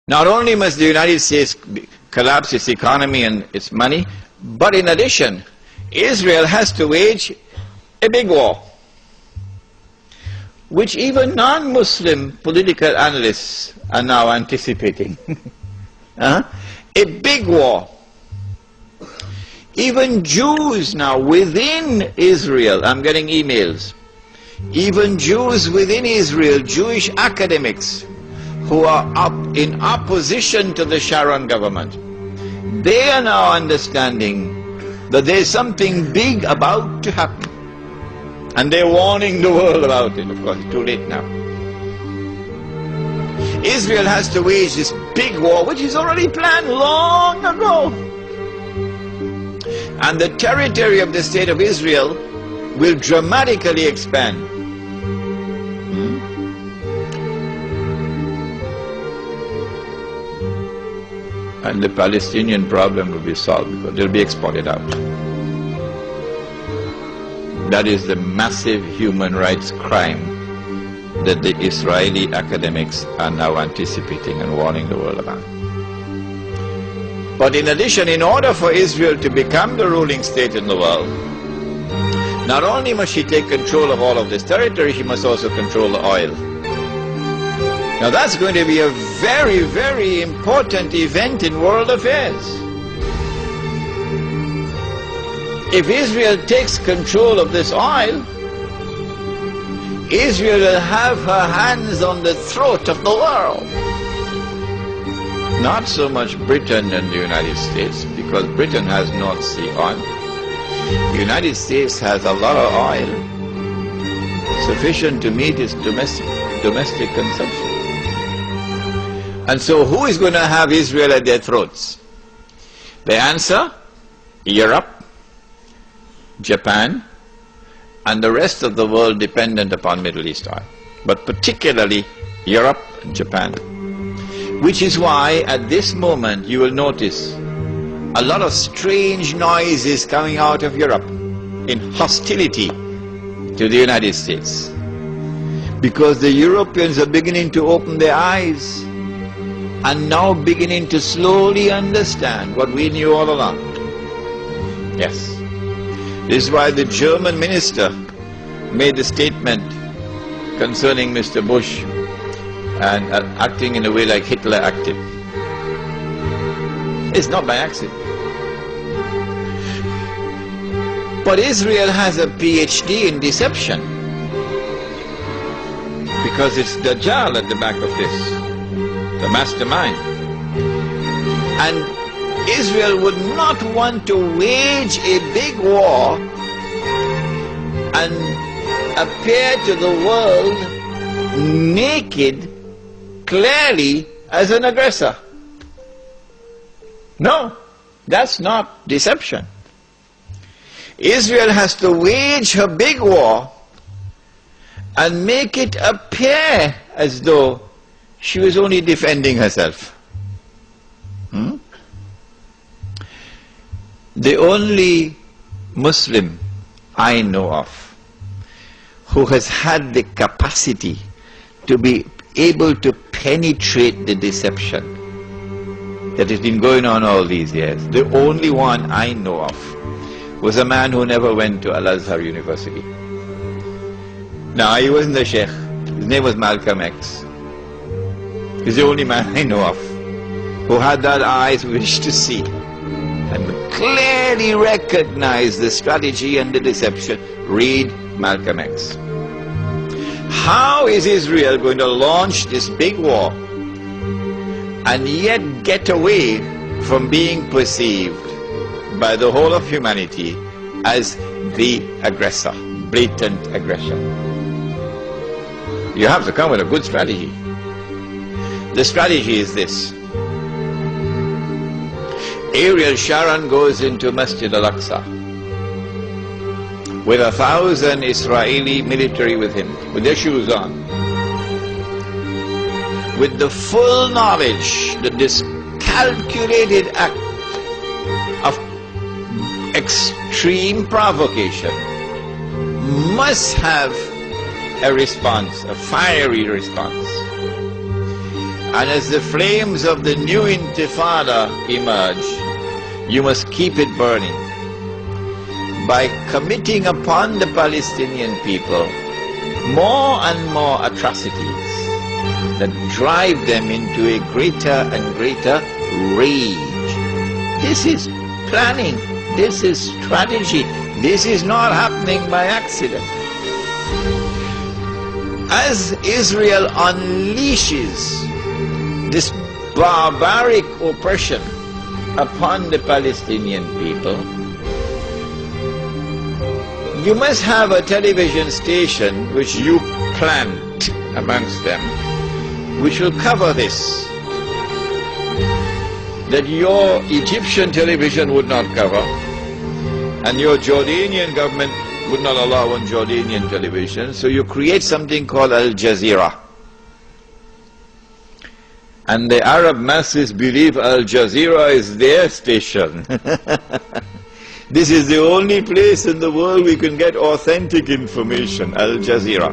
Not only must the United States collapse its economy and its money, but in addition, Israel has to wage a big war, which even non-Muslim political analysts are now anticipating. A big war. Even Jews now within Israel, I'm getting emails, even Jews within Israel, Jewish academics who are up in opposition to the Sharon government, they are now understanding that there's something big about to happen. And they're warning the world about it. Of course, it's too late now. Israel has to wage this big war, which is already planned long ago. And the territory of the state of Israel will dramatically expand. And the Palestinian problem will be solved because they'll be exported out. That is the massive human rights crime that the Israeli academics are now anticipating and warning the world about. But in addition, in order for Israel to become the ruling state in the world, not only must she take control of all of this territory, she must also control the oil. Now that's going to be a very, very important event in world affairs. If Israel takes control of this oil, Israel will have her hands on the throat of the world. Not so much Britain and the United States, because Britain has North Sea oil. The United States has a lot of oil, sufficient to meet its domestic consumption. And so who is going to have Israel at their throats? The answer, Europe, Japan, and the rest of the world dependent upon Middle East oil, but particularly Europe and Japan. Which is why at this moment you will notice a lot of strange noises coming out of Europe in hostility to the United States. Because the Europeans are beginning to open their eyes and now beginning to slowly understand what we knew all along. Yes. This is why the German minister made the statement concerning Mr. Bush and acting in a way like Hitler acted. It's not by accident. But Israel has a PhD in deception, because it's Dajjal at the back of this, the mastermind. And Israel would not want to wage a big war and appear to the world naked, clearly as an aggressor. No, that's not deception. Israel has to wage her big war and make it appear as though she was only defending herself. The only Muslim I know of who has had the capacity to be able to penetrate the deception that has been going on all these years, the only one I know of was a man who never went to Al-Azhar University. Now, he wasn't a sheikh. His name was Malcolm X. He's the only man I know of who had that eyes which to see and clearly recognize the strategy and the deception. Read Malcolm X. How is Israel going to launch this big war and yet get away from being perceived by the whole of humanity as the aggressor, blatant aggression? You have to come with a good strategy. The strategy is this. Ariel Sharon goes into Masjid al-Aqsa with 1,000 Israeli military with him, with their shoes on, with the full knowledge that this calculated act of extreme provocation must have a response, a fiery response. And as the flames of the new intifada emerge, you must keep it burning by committing upon the Palestinian people more and more atrocities that drive them into a greater and greater rage. This is planning, this is strategy, this is not happening by accident. As Israel unleashes this barbaric oppression upon the Palestinian people, you must have a television station which you plant amongst them, which will cover this, that your Egyptian television would not cover, and your Jordanian government would not allow on Jordanian television, so you create something called Al Jazeera. And the Arab masses believe Al Jazeera is their station. This is the only place in the world we can get authentic information, Al Jazeera.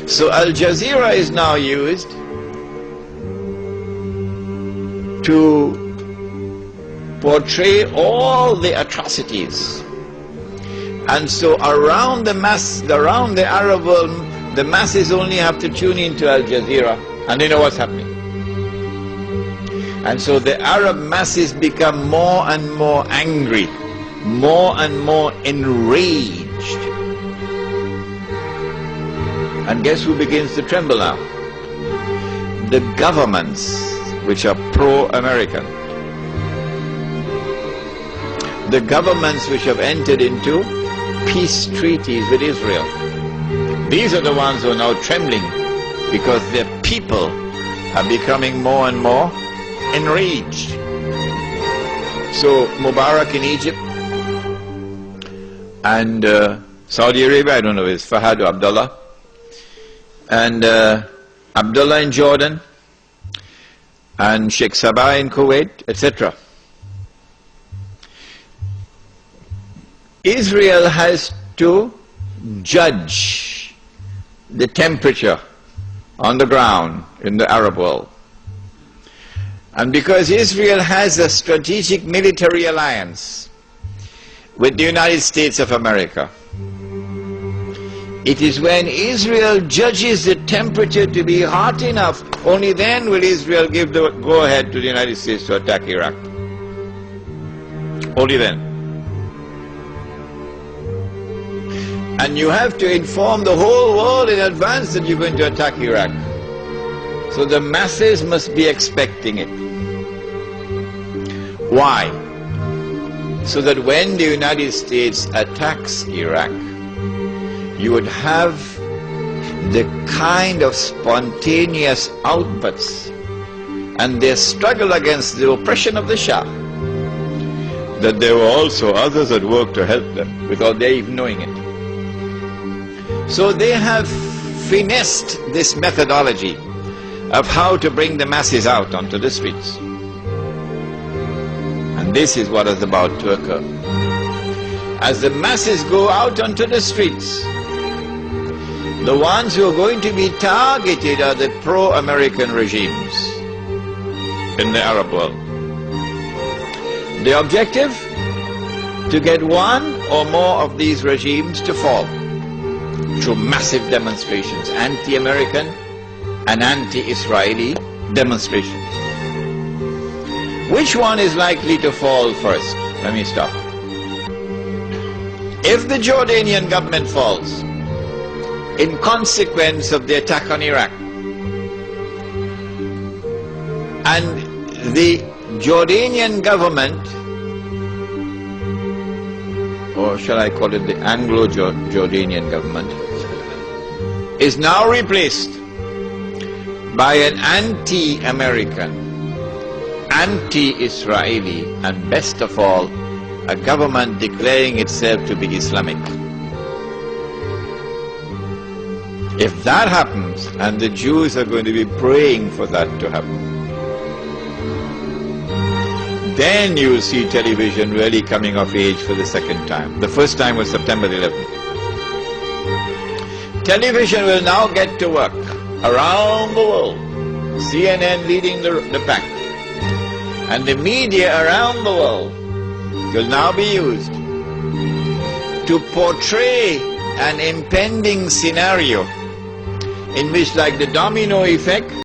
So Al Jazeera is now used to portray all the atrocities. And so around the Arab world, the masses only have to tune into Al Jazeera and they know what's happening. And so the Arab masses become more and more angry, more and more enraged. And guess who begins to tremble now? The governments which are pro-American. The governments which have entered into peace treaties with Israel. These are the ones who are now trembling because their people are becoming more and more enraged. So Mubarak in Egypt and Saudi Arabia, I don't know, it's Fahad or Abdullah, and Abdullah in Jordan, and Sheikh Sabah in Kuwait, etc. Israel has to judge the temperature on the ground in the Arab world. And because Israel has a strategic military alliance with the United States of America, it is when Israel judges the temperature to be hot enough, only then will Israel give the go-ahead to the United States to attack Iraq. Only then. And you have to inform the whole world in advance that you're going to attack Iraq. So the masses must be expecting it. Why? So that when the United States attacks Iraq, you would have the kind of spontaneous outbursts and their struggle against the oppression of the Shah, that there were also others at work to help them without their even knowing it. So they have finessed this methodology of how to bring the masses out onto the streets. And this is what is about to occur. As the masses go out onto the streets, the ones who are going to be targeted are the pro-American regimes in the Arab world. The objective? To get one or more of these regimes to fall through massive demonstrations, anti-American and anti-Israeli demonstrations. Which one is likely to fall first? Let me stop. If the Jordanian government falls in consequence of the attack on Iraq, and the Jordanian government, or shall I call it the Anglo-Jordanian government, is now replaced by an anti-American, anti-Israeli, and best of all, a government declaring itself to be Islamic. If that happens, and the Jews are going to be praying for that to happen, then you will see television really coming of age for the second time. The first time was September 11th. Television will now get to work around the world CNN leading the pack. And the media around the world will now be used to portray an impending scenario in which, like the domino effect,